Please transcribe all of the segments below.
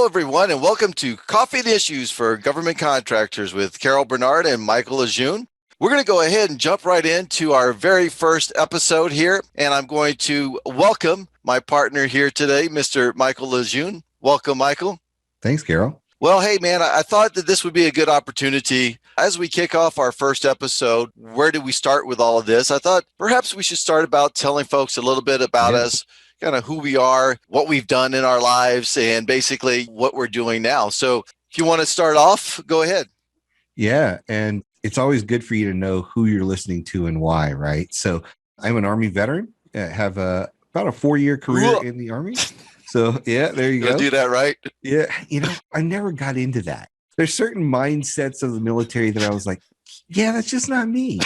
everyone, and welcome to Coffee and Issues for Government Contractors with Carol Bernard and Michael Lejeune. We're going to go ahead and jump right into our very first episode here, and I'm going to welcome my partner here today, Mr. Michael Lejeune. Welcome, Michael. Thanks, Carol. Well, hey, man, I thought that this would be a good opportunity. As we kick off our first episode, where do we start with all of this? I thought perhaps we should start about telling folks a little bit about us, kind of who we are, what we've done in our lives, and basically what we're doing now. So if you want to start off, go ahead. Yeah, and it's always good for you to know who you're listening to and why, right? So I'm an Army veteran. I have about a 4-year career in the Army. So yeah, there you go. Do that right. Yeah, I never got into that. There's certain mindsets of the military that I was like, yeah, that's just not me.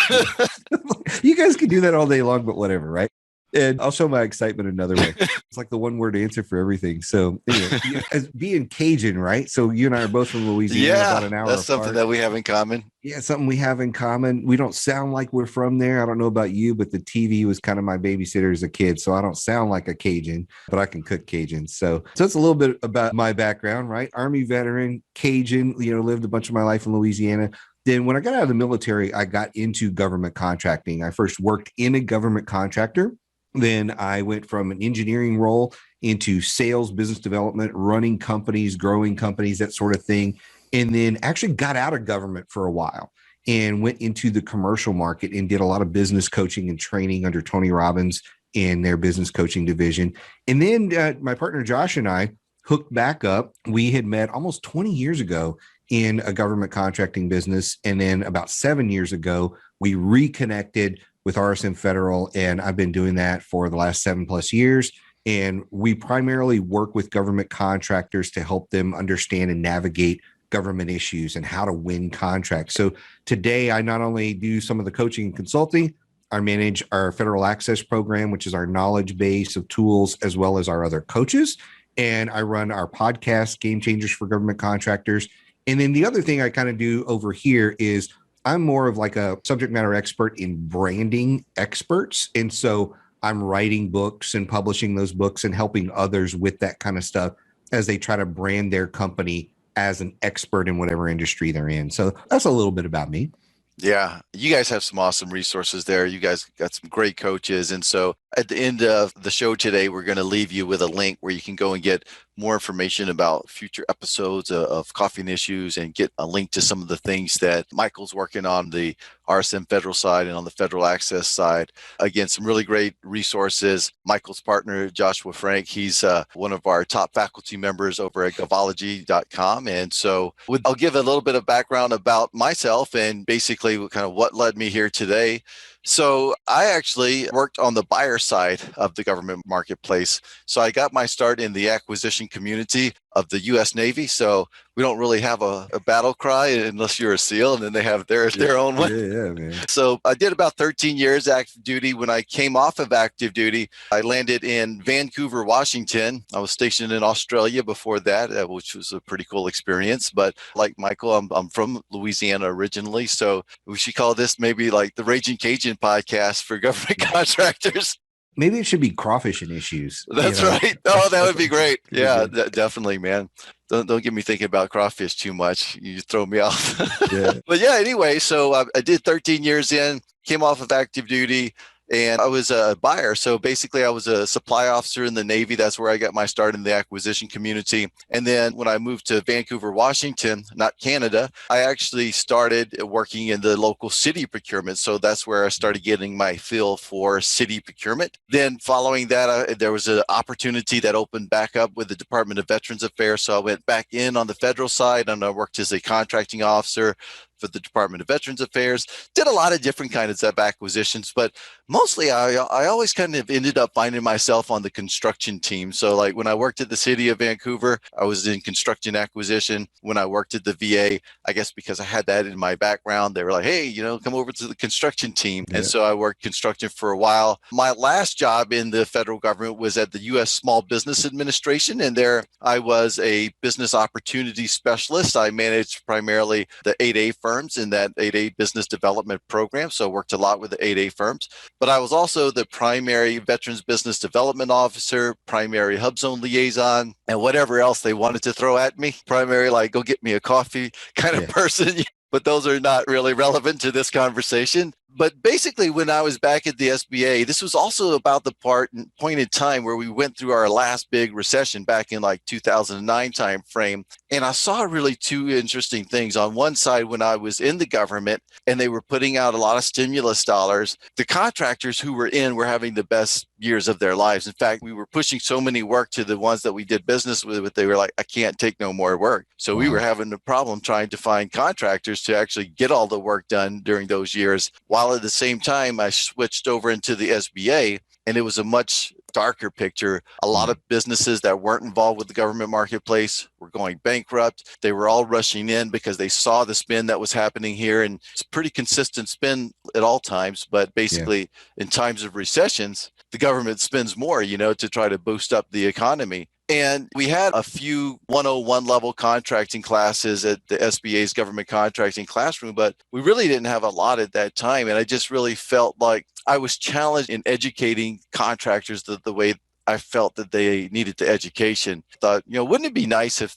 You guys can do that all day long, but whatever, right? And I'll show my excitement another way. It's like the one word answer for everything. So anyway, as being Cajun, right? So you and I are both from Louisiana, about an hour that's apart. something that we have in common. Yeah, something we have in common. We don't sound like we're from there. I don't know about you, but the TV was kind of my babysitter as a kid. So I don't sound like a Cajun, but I can cook Cajun. So it's a little bit about my background, right? Army veteran, Cajun, lived a bunch of my life in Louisiana. Then when I got out of the military, I got into government contracting. I first worked in a government contractor. Then I went from an engineering role into sales, business development, running companies, growing companies, that sort of thing. And then actually got out of government for a while and went into the commercial market and did a lot of business coaching and training under Tony Robbins in their business coaching division. And then my partner Josh and I hooked back up. We had met almost 20 years ago in a government contracting business. And then about 7 years ago, we reconnected with RSM Federal, and I've been doing that for the last 7+ years. And we primarily work with government contractors to help them understand and navigate government issues and how to win contracts. So today, I not only do some of the coaching and consulting, I manage our Federal Access Program, which is our knowledge base of tools, as well as our other coaches. And I run our podcast, Game Changers for Government Contractors. And then the other thing I kind of do over here is I'm more of like a subject matter expert in branding experts. And so I'm writing books and publishing those books and helping others with that kind of stuff as they try to brand their company as an expert in whatever industry they're in. So that's a little bit about me. Yeah, you guys have some awesome resources there. You guys got some great coaches. And so at the end of the show today, we're going to leave you with a link where you can go and get more information about future episodes of Coffee and Issues and get a link to some of the things that Michael's working on the RSM Federal side and on the Federal Access side. Again, some really great resources. Michael's partner, Joshua Frank, he's one of our top faculty members over at Govology.com. And so I'll give a little bit of background about myself and basically kind of what led me here today. So I actually worked on the buyer side of the government marketplace. So I got my start in the acquisition community of the U.S. Navy. So we don't really have a battle cry unless you're a SEAL, and then they have their own one. Yeah, man. So I did about 13 years active duty. When I came off of active duty, I landed in Vancouver, Washington. I was stationed in Australia before that, which was a pretty cool experience. But like Michael, I'm from Louisiana originally. So we should call this maybe like the Raging Cajun podcast for government contractors. Maybe it should be Crawfish and Issues. That's right. Oh, that would be great. Yeah, definitely, man. Don't get me thinking about crawfish too much. You throw me off. Yeah. But yeah, anyway, so I did 13 years in, came off of active duty, and I was a buyer. So basically, I was a supply officer in the Navy. That's where I got my start in the acquisition community. And then when I moved to Vancouver, Washington, not Canada, I actually started working in the local city procurement. So that's where I started getting my feel for city procurement. Then following that, there was an opportunity that opened back up with the Department of Veterans Affairs. So I went back in on the federal side, and I worked as a contracting officer for the Department of Veterans Affairs, did a lot of different kinds of acquisitions, but mostly I always kind of ended up finding myself on the construction team. So like when I worked at the city of Vancouver, I was in construction acquisition. When I worked at the VA, I guess because I had that in my background, they were like, hey, come over to the construction team. Yeah. And so I worked construction for a while. My last job in the federal government was at the U.S. Small Business Administration, and there I was a business opportunity specialist. I managed primarily the 8A firm firms in that 8A business development program. So I worked a lot with the 8A firms. But I was also the primary Veterans Business Development Officer, primary Hub Zone liaison, and whatever else they wanted to throw at me. Primary, like, go get me a coffee kind of person. But those are not really relevant to this conversation. But basically, when I was back at the SBA, this was also about the point in time where we went through our last big recession back in like 2009 time frame. And I saw really two interesting things. On one side, when I was in the government and they were putting out a lot of stimulus dollars, the contractors who were having the best years of their lives. In fact, we were pushing so many work to the ones that we did business with, they were like, I can't take no more work. So we were having a problem trying to find contractors to actually get all the work done during those years, while at the same time I switched over into the SBA, and it was a much darker picture. A lot of businesses that weren't involved with the government marketplace were going bankrupt. They were all rushing in because they saw the spin that was happening here, and it's pretty consistent spin at all times. But basically, in times of recessions, the government spends more, to try to boost up the economy. And we had a few 101 level contracting classes at the SBA's government contracting classroom, but we really didn't have a lot at that time. And I just really felt like I was challenged in educating contractors the way I felt that they needed the education. Thought, wouldn't it be nice if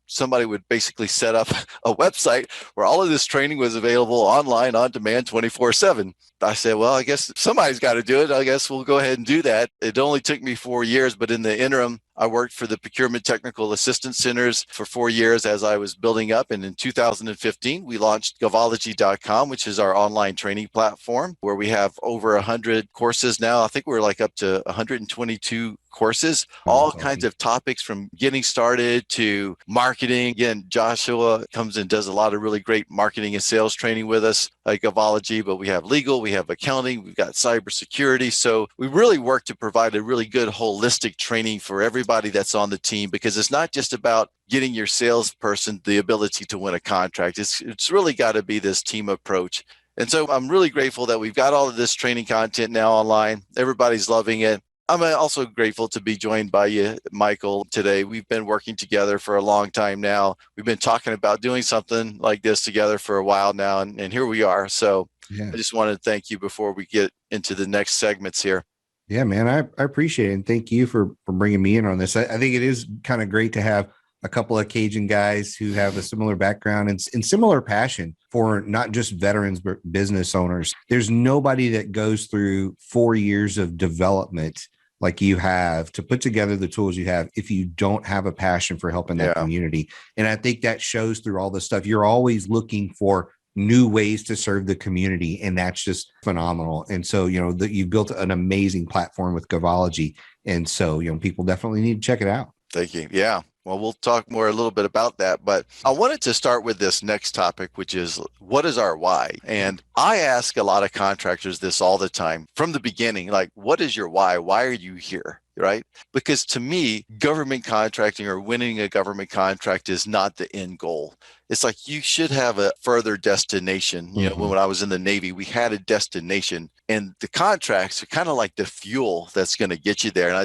somebody would basically set up a website where all of this training was available online, on demand, 24/7. I said, well, I guess somebody's got to do it. I guess we'll go ahead and do that. It only took me 4 years, but in the interim, I worked for the Procurement Technical Assistance Centers for 4 years as I was building up. And in 2015, we launched Govology.com, which is our online training platform, where we have over 100 courses now. I think we're like up to 122 courses, all kinds of topics from getting started to marketing. Again, Joshua comes and does a lot of really great marketing and sales training with us at Govology, but we have legal, we have accounting, we've got cybersecurity. So we really work to provide a really good holistic training for everybody that's on the team, because it's not just about getting your salesperson the ability to win a contract. It's really got to be this team approach. And so I'm really grateful that we've got all of this training content now online. Everybody's loving it. I'm also grateful to be joined by you, Michael, today. We've been working together for a long time now. We've been talking about doing something like this together for a while now, and here we are. So I just wanted to thank you before we get into the next segments here. Yeah, man, I appreciate it. And thank you for bringing me in on this. I think it is kind of great to have a couple of Cajun guys who have a similar background and similar passion for not just veterans, but business owners. There's nobody that goes through 4 years of development like you have to put together the tools you have if you don't have a passion for helping that community. And I think that shows through all this stuff. You're always looking for new ways to serve the community, and that's just phenomenal. And so, you've built an amazing platform with Govology. And so, people definitely need to check it out. Thank you. Yeah. Well, we'll talk more a little bit about that, but I wanted to start with this next topic, which is, what is our why? And I ask a lot of contractors this all the time from the beginning, like, what is your why? Why are you here? Right? Because to me, government contracting or winning a government contract is not the end goal. It's like you should have a further destination. When I was in the Navy, we had a destination, and the contracts are kind of like the fuel that's going to get you there. And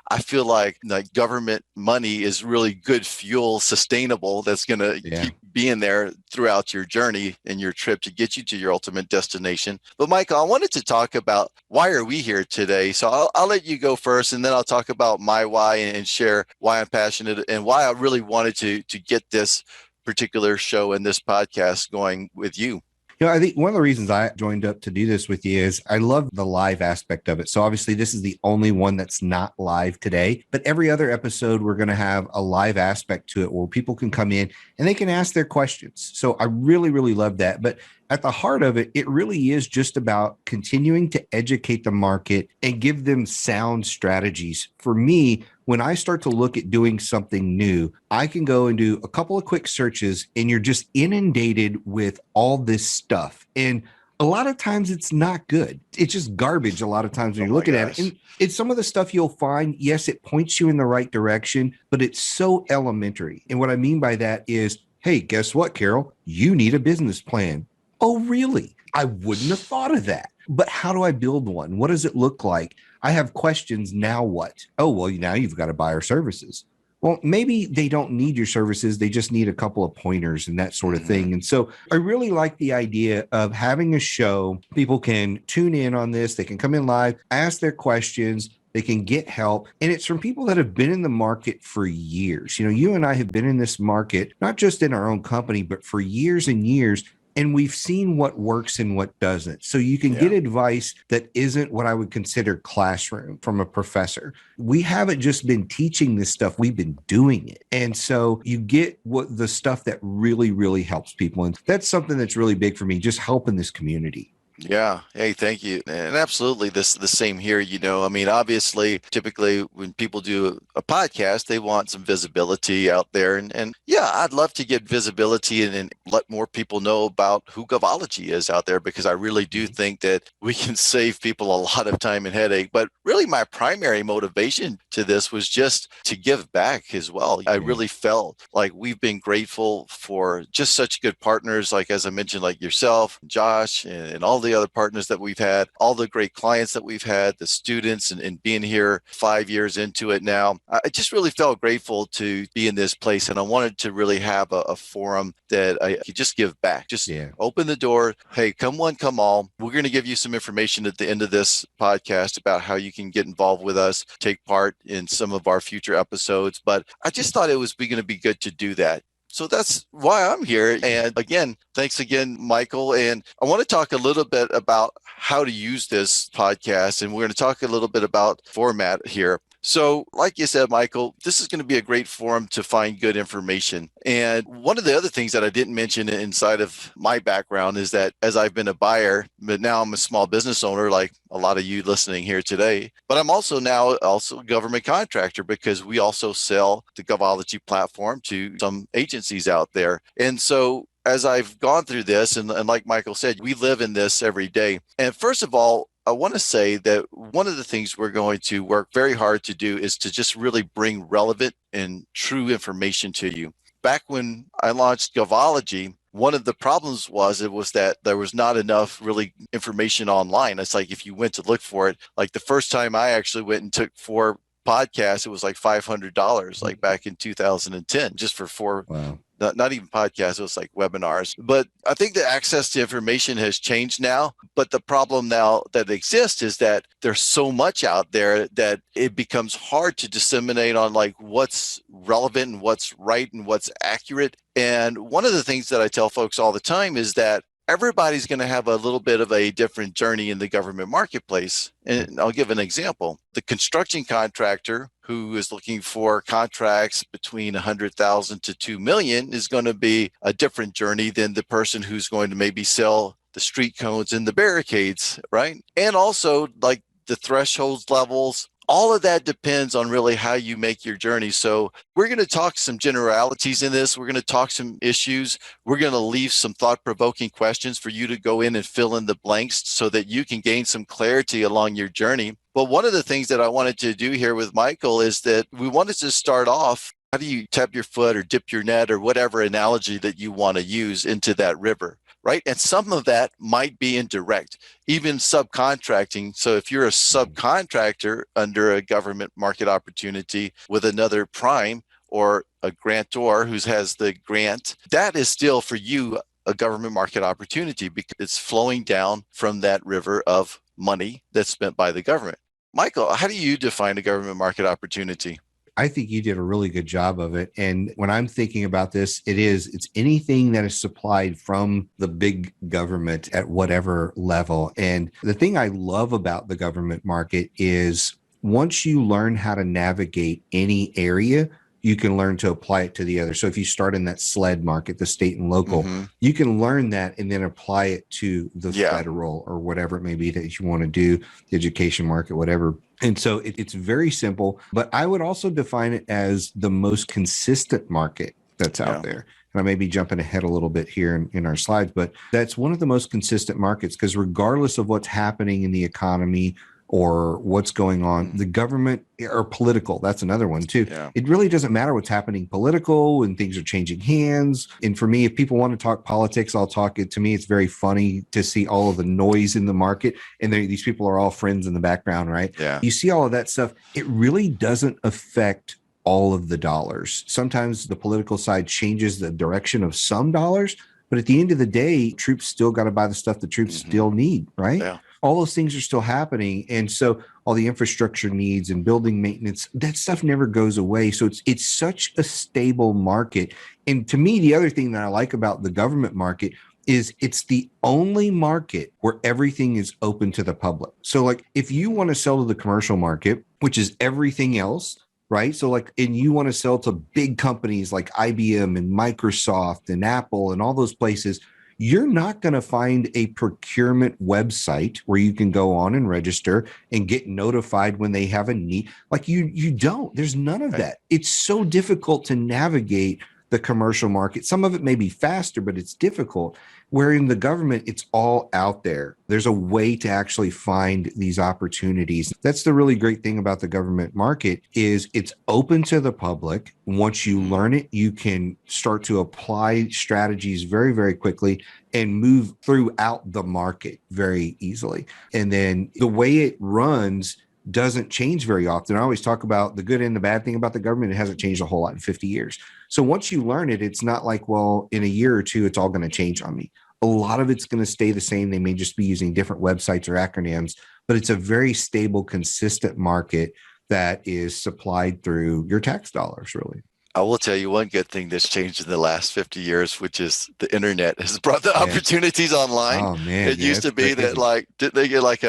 I feel like government money is really good fuel, sustainable, that's going to keep being there throughout your journey and your trip to get you to your ultimate destination. But Michael, I wanted to talk about, why are we here today? So I'll let you go first, and then I'll talk about my why and share why I'm passionate and why I really wanted to get this particular show and this podcast going with you. I think one of the reasons I joined up to do this with you is I love the live aspect of it. So obviously this is the only one that's not live today, but every other episode, we're going to have a live aspect to it where people can come in and they can ask their questions. So I really, really love that. But at the heart of it, it really is just about continuing to educate the market and give them sound strategies. For me, when I start to look at doing something new, I can go and do a couple of quick searches and you're just inundated with all this stuff. And a lot of times it's not good. It's just garbage a lot of times when you're looking at it. And it's some of the stuff you'll find, yes, it points you in the right direction, but it's so elementary. And what I mean by that is, hey, guess what, Carol? You need a business plan. Oh, really? I wouldn't have thought of that. But how do I build one? What does it look like? I have questions. Now what? Oh, well, now you've got to buy our services. Well, maybe they don't need your services. They just need a couple of pointers and that sort of Mm-hmm. thing. And so I really like the idea of having a show. People can tune in on this. They can come in live, ask their questions. They can get help. And it's from people that have been in the market for years. You know, you and I have been in this market, not just in our own company, but for years and years. And we've seen what works and what doesn't. So you can get advice that isn't what I would consider classroom from a professor. We haven't just been teaching this stuff, we've been doing it. And so you get what the stuff that really, really helps people. And that's something that's really big for me, just helping this community. Yeah. Hey, thank you. And absolutely the same here, I mean, obviously, typically when people do a podcast, they want some visibility out there. And yeah, I'd love to get visibility and let more people know about who Govology is out there, because I really do think that we can save people a lot of time and headache. But really my primary motivation to this was just to give back as well. I really felt like we've been grateful for just such good partners, like, as I mentioned, like yourself, Josh, and all the other partners that we've had, all the great clients that we've had, the students, and being here 5 years into it now. I just really felt grateful to be in this place. And I wanted to really have a forum that I could just give back, just open the door. Hey, come one, come all. We're going to give you some information at the end of this podcast about how you can get involved with us, take part in some of our future episodes. But I just thought it was going to be good to do that. So that's why I'm here. And again, thanks again, Michael. And I want to talk a little bit about how to use this podcast. And we're going to talk a little bit about format here. So like you said, Michael, this is going to be a great forum to find good information. And one of the other things that I didn't mention inside of my background is that as I've been a buyer, but now I'm a small business owner, like a lot of you listening here today, but I'm also now a government contractor, because we also sell the Govology platform to some agencies out there. And so as I've gone through this, and like Michael said, we live in this every day. And first of all, I want to say that one of the things we're going to work very hard to do is to just really bring relevant and true information to you. Back when I launched Govology, one of the problems was that there was not enough really information online. It's like if you went to look for it, like the first time I actually went and took 4 podcasts, it was like $500, like back in 2010, just for 4. Wow. Not even podcasts, it was like webinars. But I think the access to information has changed now. But the problem now that exists is that there's so much out there that it becomes hard to disseminate on like what's relevant and what's right and what's accurate. And one of the things that I tell folks all the time is that everybody's going to have a little bit of a different journey in the government marketplace. And I'll give an example. The construction contractor who is looking for contracts between 100,000 to 2 million is going to be a different journey than the person who's going to maybe sell the street cones and the barricades, right? And also like the thresholds levels. All of that depends on really how you make your journey. So we're going to talk some generalities in this. We're going to talk some issues. We're going to leave some thought-provoking questions for you to go in and fill in the blanks so that you can gain some clarity along your journey. But one of the things that I wanted to do here with Michael is that we wanted to start off, how do you tap your foot or dip your net or whatever analogy that you want to use into that river? Right. And some of that might be indirect, even subcontracting. So if you're a subcontractor under a government market opportunity with another prime or a grantor who has the grant, that is still for you a government market opportunity because it's flowing down from that river of money that's spent by the government. Michael, how do you define a government market opportunity? I think you did a really good job of it. And when I'm thinking about this, it's anything that is supplied from the big government at whatever level. And the thing I love about the government market is once you learn how to navigate any area, you can learn to apply it to the other. So if you start in that SLED market, the state and local, you can learn that and then apply it to the federal or whatever it may be that you want to do, the education market, whatever. And so it's very simple, but I would also define it as the most consistent market that's out there. And I may be jumping ahead a little bit here in our slides, but that's one of the most consistent markets because regardless of what's happening in the economy or what's going on, the government or political, that's another one too. It really doesn't matter what's happening political and things are changing hands. And for me, if people want to talk politics, I'll talk it. To me, it's very funny to see all of the noise in the market. And these people are all friends in the background, right? You see all of that stuff. It really doesn't affect all of the dollars. Sometimes the political side changes the direction of some dollars, but at the end of the day, troops still got to buy the stuff the troops Mm-hmm. still need, right? Yeah. All those things are still happening. And so all the infrastructure needs and building maintenance, that stuff never goes away. So it's such a stable market. And to me, the other thing that I like about the government market is it's the only market where everything is open to the public. So like if you want to sell to the commercial market, which is everything else, right? So like, and you want to sell to big companies like IBM and Microsoft and Apple and all those places, you're not going to find a procurement website where you can go on and register and get notified when they have a need. Like you don't, there's none of that. It's so difficult to navigate the commercial market. Some of it may be faster, but it's difficult. Where in the government, it's all out there. There's a way to actually find these opportunities. That's the really great thing about the government market is it's open to the public. Once you learn it, you can start to apply strategies very, very quickly and move throughout the market very easily. And then the way it runs doesn't change very often. I always talk about the good and the bad thing about the government. It hasn't changed a whole lot in 50 years. So once you learn it, it's not like, well, in a year or two, it's all going to change on me. A lot of it's going to stay the same. They may just be using different websites or acronyms, but it's a very stable, consistent market that is supplied through your tax dollars, really. I will tell you one good thing that's changed in the last 50 years, which is the internet has brought the opportunities online. Oh man. It used to be that like, did they get like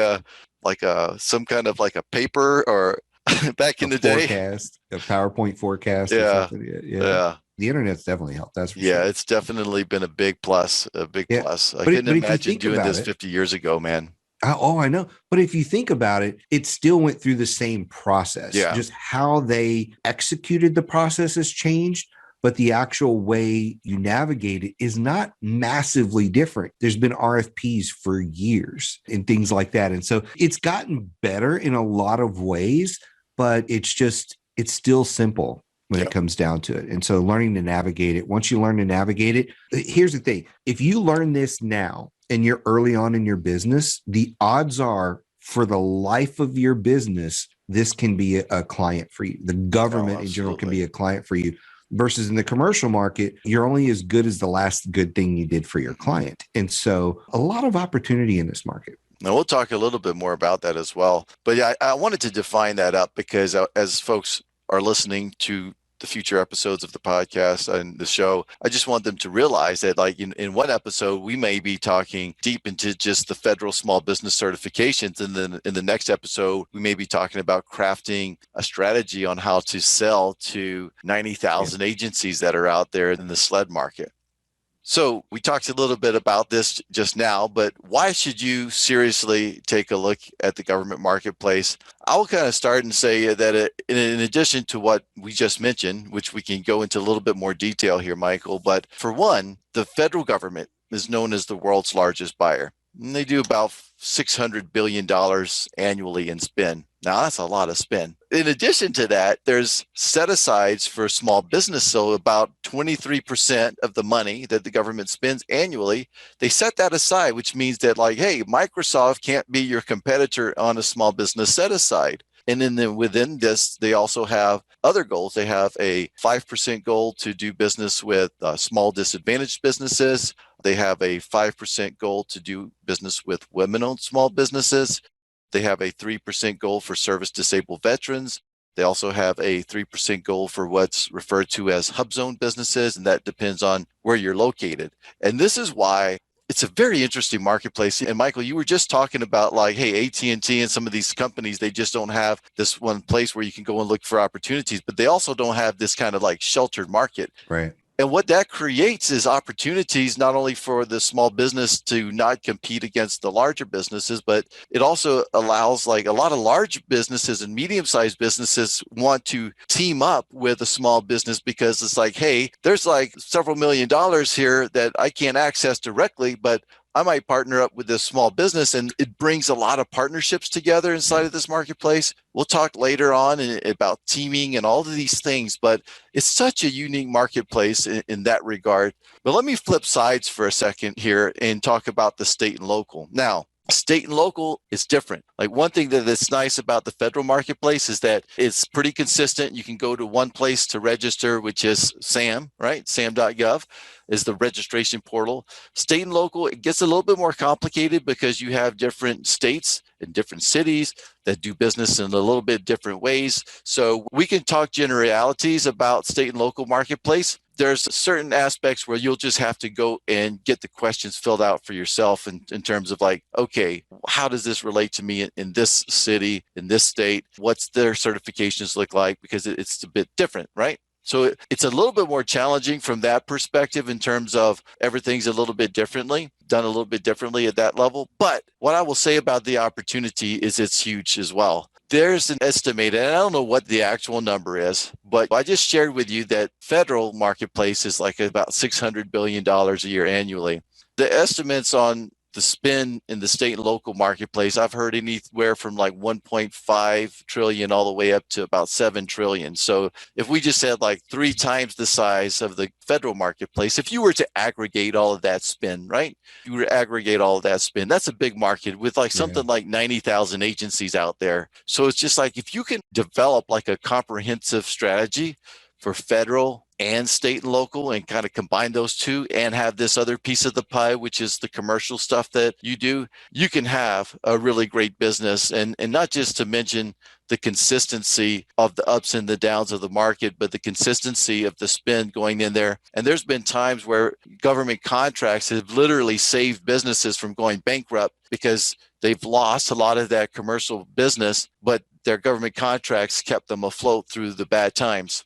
some kind of like a paper or back in the day? A PowerPoint forecast. Yeah. Or something. Yeah. The internet's definitely helped. That's for Yeah, sure. it's definitely been a big plus, a big plus. I couldn't But if you imagine think doing about this it, 50 years ago, man. oh, I know. But if you think about it, it still went through the same process. Yeah. Just how they executed the process has changed, but the actual way you navigate it is not massively different. There's been RFPs for years and things like that. And so it's gotten better in a lot of ways, but it's still simple when it comes down to it. And so learning to navigate it, once you learn to navigate it, here's the thing. If you learn this now and you're early on in your business, the odds are for the life of your business, this can be a client for you. The government in general can be a client for you. Versus in the commercial market, you're only as good as the last good thing you did for your client. And so a lot of opportunity in this market. Now, we'll talk a little bit more about that as well. But yeah, I wanted to define that up because as folks are listening to the future episodes of the podcast and the show, I just want them to realize that like in one episode, we may be talking deep into just the federal small business certifications. And then in the next episode, we may be talking about crafting a strategy on how to sell to 90,000 agencies that are out there in the SLED market. So we talked a little bit about this just now, but why should you seriously take a look at the government marketplace? I will kind of start and say that in addition to what we just mentioned, which we can go into a little bit more detail here, Michael, but for one, the federal government is known as the world's largest buyer. And they do about $600 billion annually in spend. Now, that's a lot of spend. In addition to that, there's set-asides for small business. So about 23% of the money that the government spends annually, they set that aside, which means that like, hey, Microsoft can't be your competitor on a small business set-aside. And then within this, they also have other goals. They have a 5% goal to do business with small disadvantaged businesses. They have a 5% goal to do business with women-owned small businesses. They have a 3% goal for service disabled veterans. They also have a 3% goal for what's referred to as hub zone businesses, and that depends on where you're located. And this is why it's a very interesting marketplace. And Michael, you were just talking about like, hey, AT&T and some of these companies, they just don't have this one place where you can go and look for opportunities, but they also don't have this kind of like sheltered market. Right. And what that creates is opportunities not only for the small business to not compete against the larger businesses, but it also allows like a lot of large businesses and medium-sized businesses want to team up with a small business because it's like, hey, there's like several $1,000,000 here that I can't access directly, but I might partner up with this small business, and it brings a lot of partnerships together inside of this marketplace. We'll talk later on about teaming and all of these things, but it's such a unique marketplace in that regard. But let me flip sides for a second here and talk about the state and local. Now, State and local is different. Like one thing that's nice about the federal marketplace is that it's pretty consistent. You can go to one place to register, which is SAM, right? SAM.gov is the registration portal. State and local, it gets a little bit more complicated because you have different states and different cities that do business in a little bit different ways. So we can talk generalities about state and local marketplace. There's certain aspects where you'll just have to go and get the questions filled out for yourself in terms of like, okay, how does this relate to me in this city, in this state? What's their certifications look like? Because it's a bit different, right? So it's a little bit more challenging from that perspective in terms of everything's a little bit differently, done a little bit differently at that level. But what I will say about the opportunity is it's huge as well. There's an estimated, and I don't know what the actual number is, but I just shared with you that federal marketplace is like about $600 billion a year annually. The estimates on the spend in the state and local marketplace, I've heard anywhere from like 1.5 trillion all the way up to about 7 trillion. So if we just had like 3 times the size of the federal marketplace, if you were to aggregate all of that spend, right? You were to aggregate all of that spend, that's a big market with like something like 90,000 agencies out there. So it's just like, if you can develop like a comprehensive strategy for federal and state and local and kind of combine those two and have this other piece of the pie, which is the commercial stuff that you do, you can have a really great business. And not just to mention the consistency of the ups and the downs of the market, but the consistency of the spend going in there. And there's been times where government contracts have literally saved businesses from going bankrupt because they've lost a lot of that commercial business, but their government contracts kept them afloat through the bad times.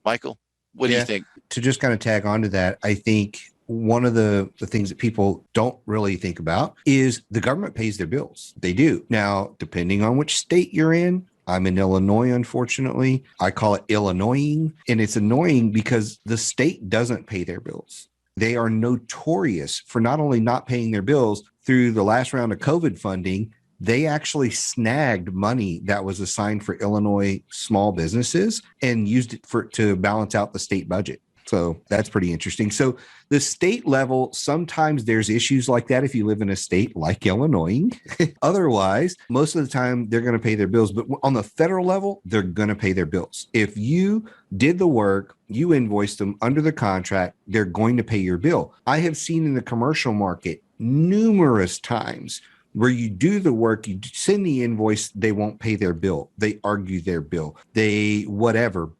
Michael, what do you think? To just kind of tag on to that, I think one of the things that people don't really think about is the government pays their bills. They do. Now, depending on which state you're in, I'm in Illinois, unfortunately. I call it Illinoising. And it's annoying because the state doesn't pay their bills. They are notorious for not only not paying their bills through the last round of COVID funding. They actually snagged money that was assigned for Illinois small businesses and used it to balance out the state budget. So that's pretty interesting. So the state level, sometimes there's issues like that if you live in a state like Illinois. Otherwise, most of the time they're going to pay their bills. But on the federal level, they're going to pay their bills. If you did the work, you invoiced them under the contract, they're going to pay your bill. I have seen in the commercial market numerous times where you do the work, you send the invoice, they won't pay their bill. They argue their bill. They whatever.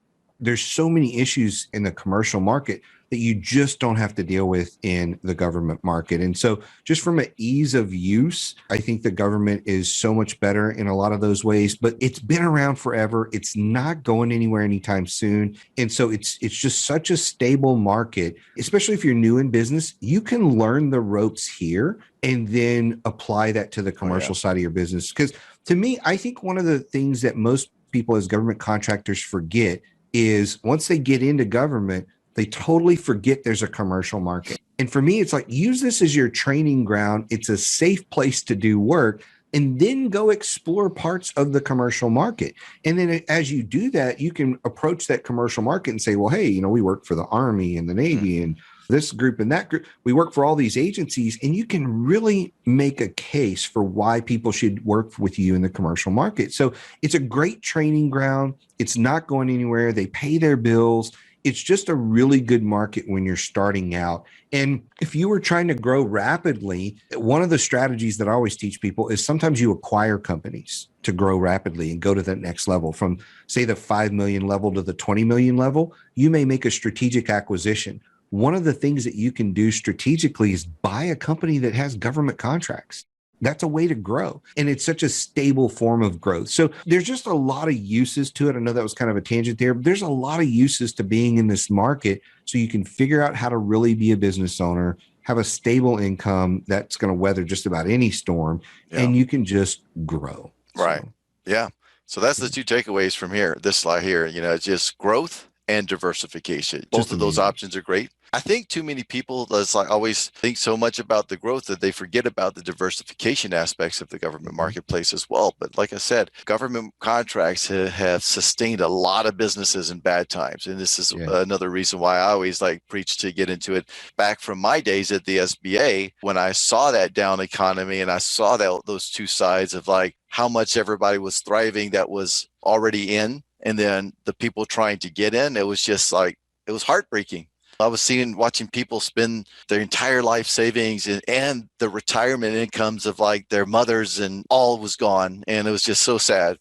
There's so many issues in the commercial market that you just don't have to deal with in the government market. And so just from an ease of use, I think the government is so much better in a lot of those ways, but it's been around forever. It's not going anywhere anytime soon. And so it's just such a stable market, especially if you're new in business. You can learn the ropes here and then apply that to the commercial side of your business. Because to me, I think one of the things that most people as government contractors forget is once they get into government, they totally forget there's a commercial market. And for me, it's like, use this as your training ground. It's a safe place to do work, and then go explore parts of the commercial market. And then as you do that, you can approach that commercial market and say, well, hey, we work for the Army and the Navy and this group and that group. We work for all these agencies, and you can really make a case for why people should work with you in the commercial market. So it's a great training ground. It's not going anywhere. They pay their bills. It's just a really good market when you're starting out. And if you were trying to grow rapidly, one of the strategies that I always teach people is sometimes you acquire companies to grow rapidly and go to that next level. From, say, the 5 million level to the 20 million level, you may make a strategic acquisition. One of the things that you can do strategically is buy a company that has government contracts. That's a way to grow. And it's such a stable form of growth. So there's just a lot of uses to it. I know that was kind of a tangent there, but there's a lot of uses to being in this market. So you can figure out how to really be a business owner, have a stable income that's going to weather just about any storm, and you can just grow. Right. So, yeah. So that's the two takeaways from here. This slide here, it's just growth and diversification. Both of those options are great. I think too many people that's like always think so much about the growth that they forget about the diversification aspects of the government Mhm. marketplace as well. But like I said, government contracts have sustained a lot of businesses in bad times. And this is Yeah. another reason why I always like preach to get into it. Back from my days at the SBA, when I saw that down economy and I saw that those two sides of like how much everybody was thriving that was already in, and then the people trying to get in, it was just like, it was heartbreaking. I was watching people spend their entire life savings and the retirement incomes of like their mothers, and all was gone. And it was just so sad.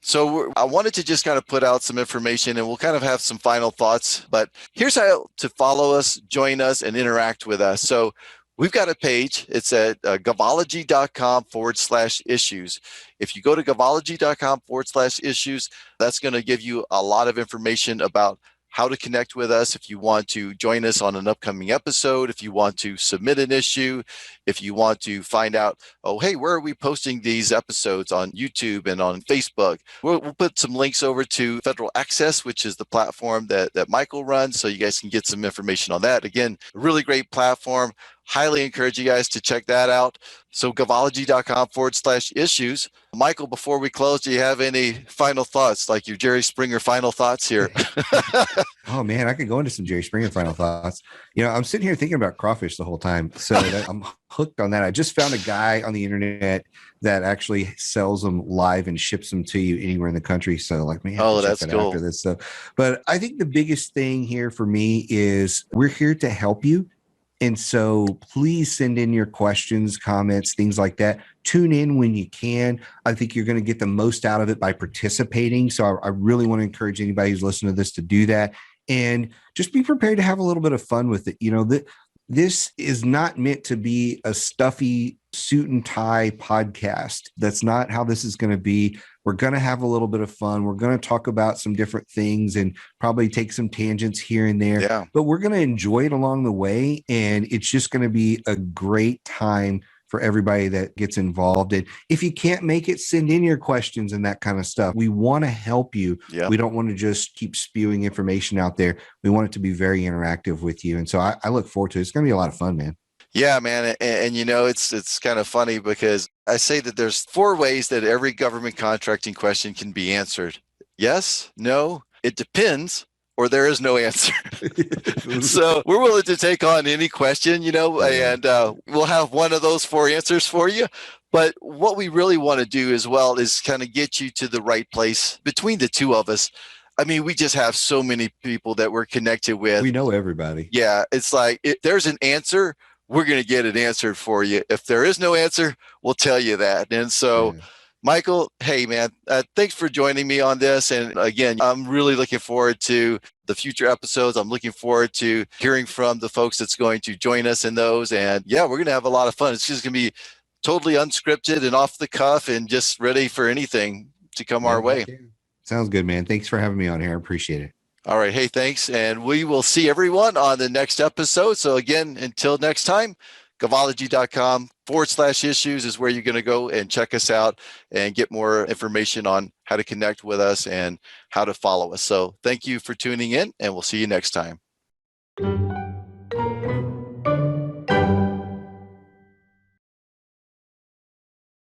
So I wanted to just kind of put out some information, and we'll kind of have some final thoughts. But here's how to follow us, join us, and interact with us. So we've got a page. It's at gavology.com/issues. If you go to gavology.com/issues, that's going to give you a lot of information about how to connect with us. If you want to join us on an upcoming episode, if you want to submit an issue, if you want to find out, oh, hey, where are we posting these episodes on YouTube and on Facebook? We'll put some links over to Federal Access, which is the platform that Michael runs, so you guys can get some information on that. Again, a really great platform. Highly encourage you guys to check that out. So gavology.com/issues. Michael, before we close, do you have any final thoughts, like your Jerry Springer final thoughts here? Oh man, I could go into some Jerry Springer final thoughts. I'm sitting here thinking about crawfish the whole time, so I'm hooked on that. I just found a guy on the internet that actually sells them live and ships them to you anywhere in the country. So, like, man, Oh, check that's that cool. after this. So, but I think the biggest thing here for me is we're here to help you. And so please send in your questions, comments, things like that. Tune in when you can. I think you're going to get the most out of it by participating. So I really want to encourage anybody who's listening to this to do that. And just be prepared to have a little bit of fun with it. This is not meant to be a stuffy suit and tie podcast. That's not how this is going to be. We're going to have a little bit of fun. We're going to talk about some different things and probably take some tangents here and there, Yeah. but we're going to enjoy it along the way. And it's just going to be a great time for everybody that gets involved. And if you can't make it, send in your questions and that kind of stuff. We want to help you. Yeah. We don't want to just keep spewing information out there. We want it to be very interactive with you. And so I look forward to it. It's going to be a lot of fun, man. Yeah, man. And it's kind of funny because I say that there's 4 ways that every government contracting question can be answered. Yes, no, it depends, or there is no answer. So we're willing to take on any question, and we'll have one of those 4 answers for you. But what we really want to do as well is kind of get you to the right place between the two of us. I mean, we just have so many people that we're connected with. We know everybody. Yeah, it's like if there's an answer, we're going to get it answered for you. If there is no answer, we'll tell you that. And so, Yeah. Michael, hey, man, thanks for joining me on this. And again, I'm really looking forward to the future episodes. I'm looking forward to hearing from the folks that's going to join us in those. And yeah, we're going to have a lot of fun. It's just going to be totally unscripted and off the cuff and just ready for anything to come our way. Sounds good, man. Thanks for having me on here. I appreciate it. All right. Hey, thanks. And we will see everyone on the next episode. So again, until next time, gavology.com/issues is where you're going to go and check us out and get more information on how to connect with us and how to follow us. So thank you for tuning in, and we'll see you next time.